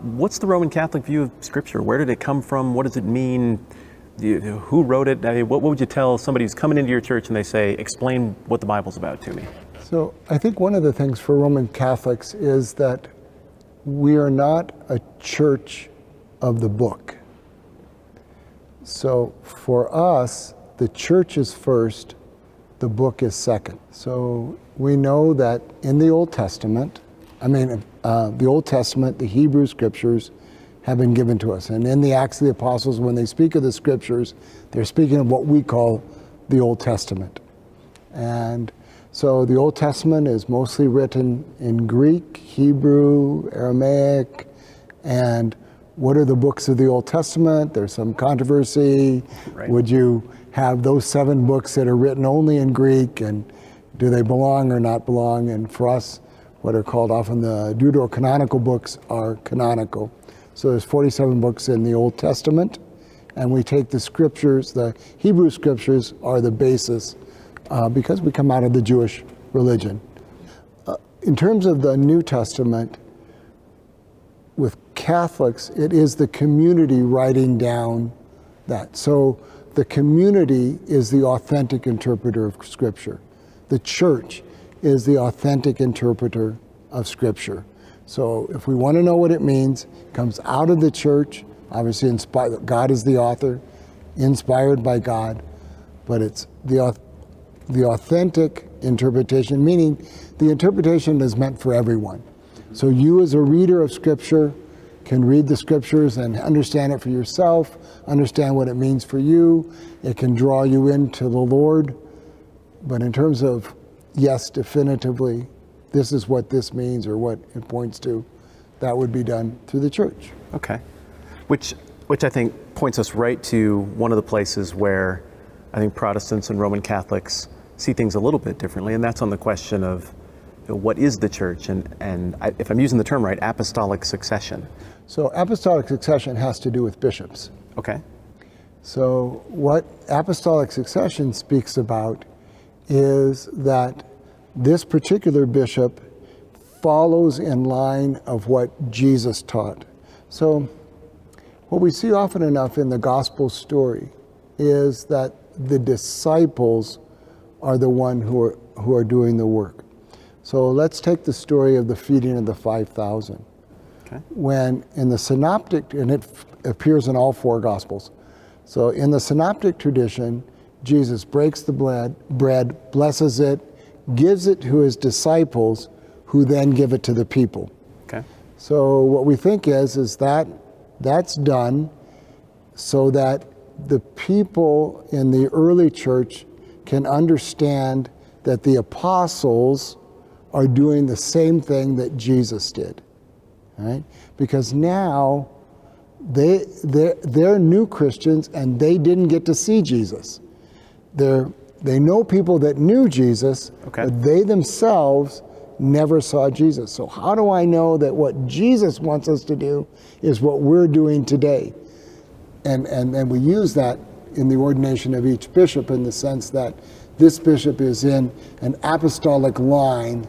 What's the Roman Catholic view of Scripture? Where did it come from? What does it mean? Who wrote it? I mean, what would you tell somebody who's coming into your church and they say, explain what the Bible's about to me? So I think one of the things for Roman Catholics is that we are not a church of the book. So for us, the church is first, the book is second. So we know that in the Old Testament, the Old Testament, the Hebrew Scriptures have been given to us. And in the Acts of the Apostles, when they speak of the Scriptures, they're speaking of what we call the Old Testament. And so the Old Testament is mostly written in Greek, Hebrew, Aramaic, and what are the books of the Old Testament? There's some controversy. Right. Would you have those 7 books that are written only in Greek, and do they belong or not belong? And for us, what are called often the deuterocanonical books are canonical. So there's 47 books in the Old Testament, and we take the Scriptures, the Hebrew Scriptures are the basis because we come out of the Jewish religion. In terms of the New Testament, with Catholics, it is the community writing down that. So the community is the authentic interpreter of Scripture. The church is the authentic interpreter of Scripture. So if we want to know what it means, it comes out of the church, obviously inspired. God is the author, inspired by God, but it's the authentic interpretation, meaning the interpretation is meant for everyone. So you as a reader of Scripture can read the Scriptures and understand it for yourself, understand what it means for you. It can draw you into the Lord. But in terms of, yes, definitively, this is what this means or what it points to, that would be done through the church. Okay. Which I think points us right to one of the places where I think Protestants and Roman Catholics see things a little bit differently, and that's on the question of what is the church, and if I'm using the term right, apostolic succession. So apostolic succession has to do with bishops. Okay. So what apostolic succession speaks about is that this particular bishop follows in line of what Jesus taught. So what we see often enough in the gospel story is that the disciples are the one who are doing the work. So let's take the story of the feeding of the 5,000. Okay. When in the synoptic, and it appears in all 4 gospels. So in the synoptic tradition, Jesus breaks the bread, blesses it, gives it to his disciples, who then give it to the people. Okay. So what we think is that that's done so that the people in the early church can understand that the apostles are doing the same thing that Jesus did, right? Because now they're new Christians and they didn't get to see Jesus. They know people that knew Jesus, okay, but they themselves never saw Jesus. So how do I know that what Jesus wants us to do is what we're doing today? And we use that in the ordination of each bishop in the sense that this bishop is in an apostolic line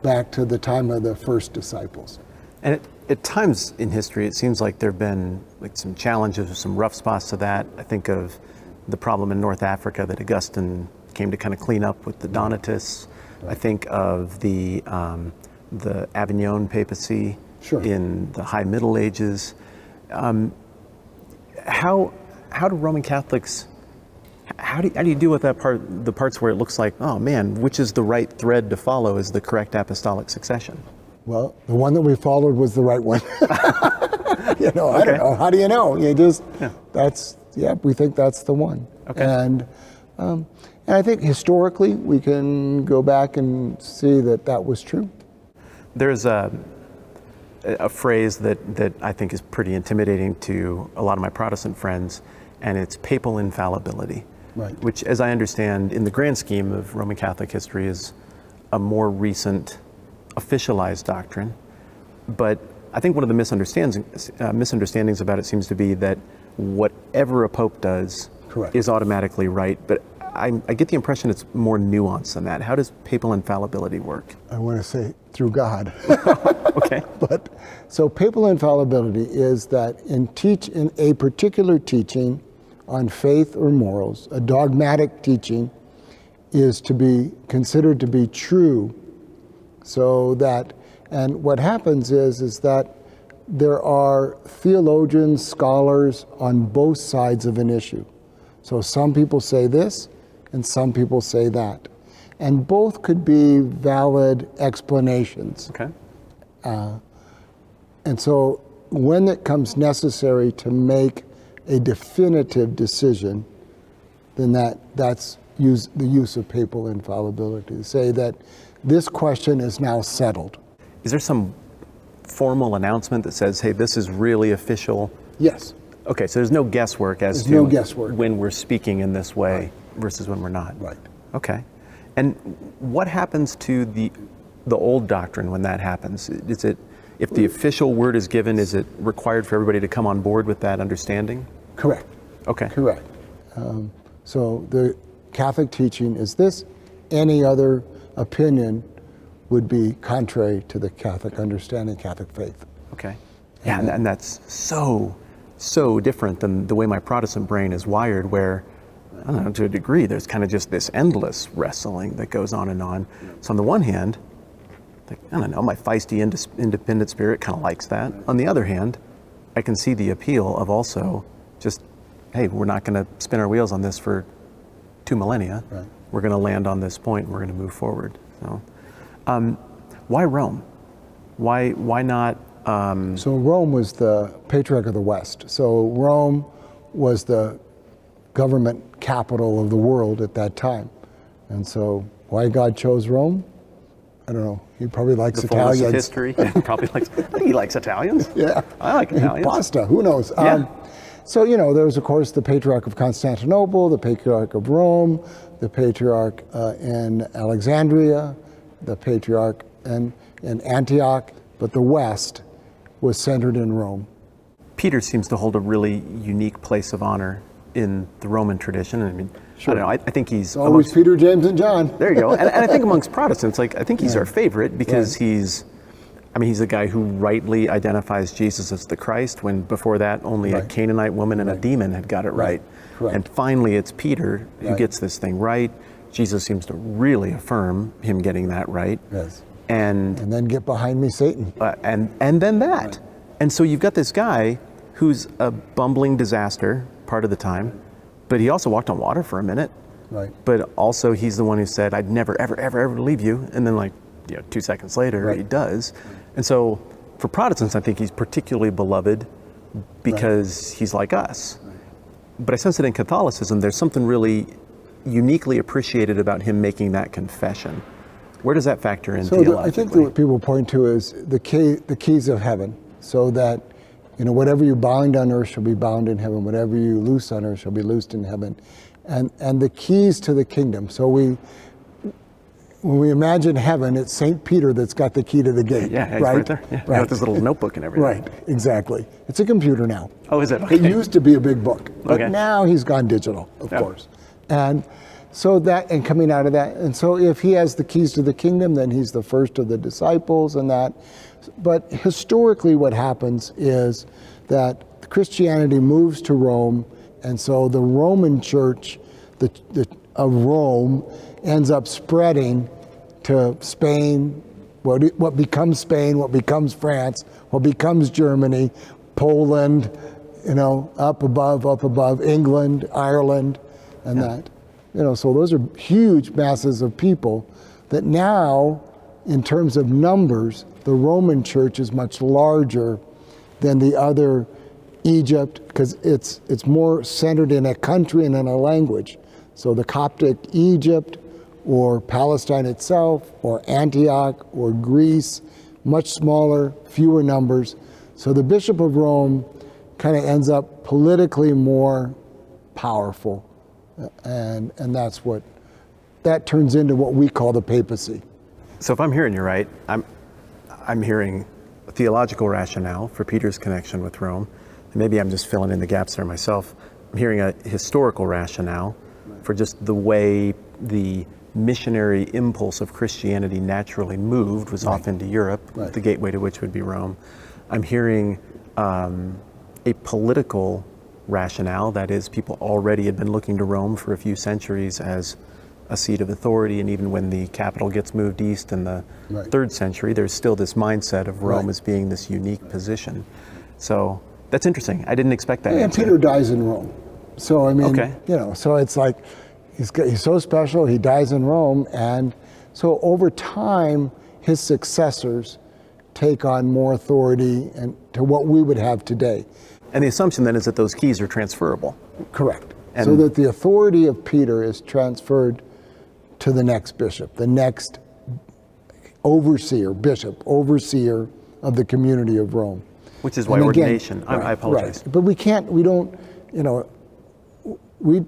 back to the time of the first disciples. And at times in history, it seems like there have been like some challenges, some rough spots to that. I think of the problem in North Africa that Augustine came to kind of clean up with the Donatists. I think of the Avignon papacy, sure, in the High Middle Ages. How do Roman Catholics, how do you deal with that part, the parts where it looks like, oh man, which is the right thread to follow is the correct apostolic succession? Well, the one that we followed was the right one. I Okay. don't know. How do you know? We think that's the one. Okay. And I think historically we can go back and see that was true. There's a phrase that I think is pretty intimidating to a lot of my Protestant friends, and it's papal infallibility. Right. Which, as I understand, in the grand scheme of Roman Catholic history, is a more recent officialized doctrine. But I think one of the misunderstandings about it seems to be that whatever a pope does correct, is automatically right. But Right. I get the impression it's more nuanced than that. How does papal infallibility work? I want to say through God. Okay. But so papal infallibility is that in a particular teaching on faith or morals, a dogmatic teaching is to be considered to be true. So that, and what happens is that there are theologians, scholars on both sides of an issue. So some people say this and some people say that. And both could be valid explanations. Okay. And so when it comes necessary to make a definitive decision, then that's the use of papal infallibility, to say that this question is now settled. Is there some formal announcement that says, hey, this is really official? Yes. Okay, so there's no guesswork as There's to no guesswork. when we're speaking in this way versus when we're not. Right. Okay. And what happens to the old doctrine when that happens? Is it, if the official word is given, is it required for everybody to come on board with that understanding? Correct. Okay. Correct. So the Catholic teaching is this. Any other opinion would be contrary to the Catholic understanding, Catholic faith. Okay. Yeah, and that's so different than the way my Protestant brain is wired, where, I don't know, to a degree, there's kind of just this endless wrestling that goes on and on. So on the one hand, like, I don't know, my feisty independent spirit kind of likes that. On the other hand, I can see the appeal of also just, hey, we're not going to spin our wheels on this for 2 millennia. Right. We're going to land on this point and we're going to move forward. So, why Rome? Why not? So Rome was the patriarch of the West. So Rome was the government capital of the world at that time. And so why God chose Rome? I don't know. He probably likes The fullness Italians. of history. Probably likes. I think he likes Italians. Yeah. I like Italians. Pasta, who knows? Yeah. So, there was, of course, the Patriarch of Constantinople, the Patriarch of Rome, the Patriarch in Alexandria, the Patriarch in Antioch, but the West was centered in Rome. Peter seems to hold a really unique place of honor in the Roman tradition. I mean, Sure. I don't know. I think he's Always amongst, Peter, James, and John. there you go. And I think amongst Protestants, I think he's our favorite because he's the guy who rightly identifies Jesus as the Christ, when before that only a Right. Canaanite woman and a demon had got it right. Correct. And finally it's Peter who Right. gets this thing right. Jesus seems to really affirm him getting that right. Yes. And And then get behind me, Satan. and then that. And so you've got this guy who's a bumbling disaster part of the time, but he also walked on water for a minute. Right. But also he's the one who said, I'd never, ever, ever, ever leave you. And then 2 seconds later, Right. he does. And so for Protestants, I think he's particularly beloved because he's like us. But I sense that in Catholicism, there's something really uniquely appreciated about him making that confession. Where does that factor in So theologically? I think that what people point to is the keys of heaven, so that whatever you bind on earth shall be bound in heaven, whatever you loose on earth shall be loosed in heaven, and the keys to the kingdom. So when we imagine heaven, it's St. Peter that's got the key to the gate. Yeah, he's right right there. Yeah, right. with his little notebook and everything. Right, exactly. It's a computer now. Oh, is it? It used to be a big book, but Okay. now he's gone digital, of Yeah. course. And so and coming out of that, and so if he has the keys to the kingdom, then he's the first of the disciples and that. But historically what happens is that Christianity moves to Rome, and so the Roman Church of Rome ends up spreading to Spain, what becomes Spain, what becomes France, what becomes Germany, Poland, up above, England, Ireland, and that. So those are huge masses of people that now, in terms of numbers, the Roman Church is much larger than the other Egypt, because it's more centered in a country and in a language. So the Coptic Egypt, or Palestine itself, or Antioch, or Greece, much smaller, fewer numbers. So the Bishop of Rome kind of ends up politically more powerful, and that turns into what we call the papacy. So if I'm hearing you right, I'm hearing a theological rationale for Peter's connection with Rome. And maybe I'm just filling in the gaps there myself. I'm hearing a historical rationale for just the way the missionary impulse of Christianity naturally moved was off into Europe, the gateway to which would be Rome. I'm hearing a political rationale, that is, people already had been looking to Rome for a few centuries as a seat of authority, and even when the capital gets moved east in the 3rd century, there's still this mindset of Rome as being this unique position. So that's interesting. I didn't expect that. And Peter dies in Rome. So I mean, you know, so it's like he's so special, he dies in Rome, and so over time his successors take on more authority and to what we would have today. And the assumption then is that those keys are transferable. Correct. And so that the authority of Peter is transferred to the next bishop, the next overseer of the community of Rome. Which is why ordination, I apologize. Right. But we don't, you know, we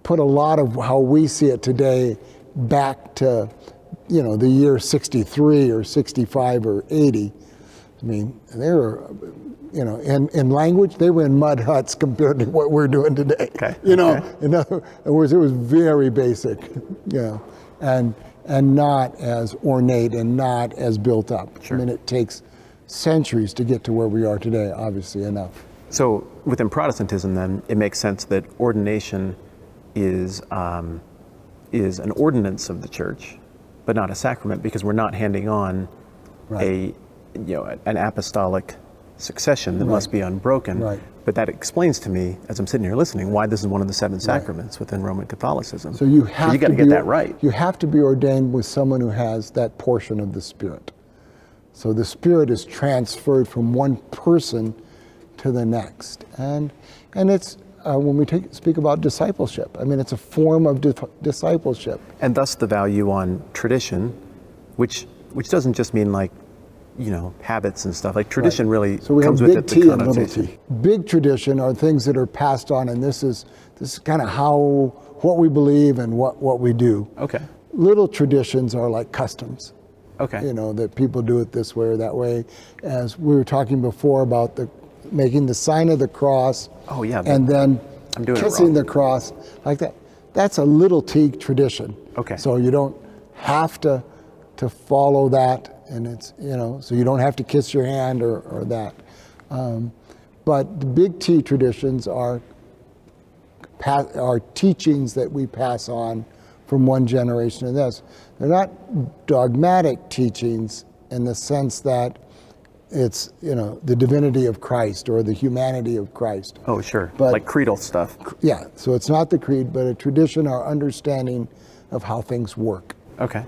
put a lot of how we see it today back to, you know, the year 63 or 65 or 80. I mean, they were, you know, in language, they were in mud huts compared to what we're doing today. You know, in other words, it was very basic, you know, and not as ornate and not as built up. I mean, it takes centuries to get to where we are today, obviously enough. So within Protestantism, then, it makes sense that ordination is an ordinance of the church, but not a sacrament, because we're not handing on an apostolic succession that must be unbroken. But that explains to me, as I'm sitting here listening, why this is one of the 7 sacraments within Roman Catholicism. So you got to get that right. You have to be ordained with someone who has that portion of the Spirit. So the Spirit is transferred from one person to the next, and it's when we speak about discipleship. I mean, it's a form of discipleship. And thus the value on tradition, which doesn't just mean like, you know, habits and stuff. Like tradition really so we comes have with big it, the T and little connotation. T. Big tradition are things that are passed on, and this is kind of what we believe and what we do. Okay. Little traditions are like customs. Okay. You know, that people do it this way or that way. As we were talking before about making the sign of the cross. Oh yeah. And then I'm doing kissing the cross like that. That's a little T tradition. Okay. So you don't have to follow that. And it's, you know, so you don't have to kiss your hand or that. But the big T traditions are teachings that we pass on from one generation to this. They're not dogmatic teachings in the sense that it's, you know, the divinity of Christ or the humanity of Christ. Oh, sure. But, like creedal stuff. Yeah, so it's not the creed, but a tradition, our understanding of how things work. Okay.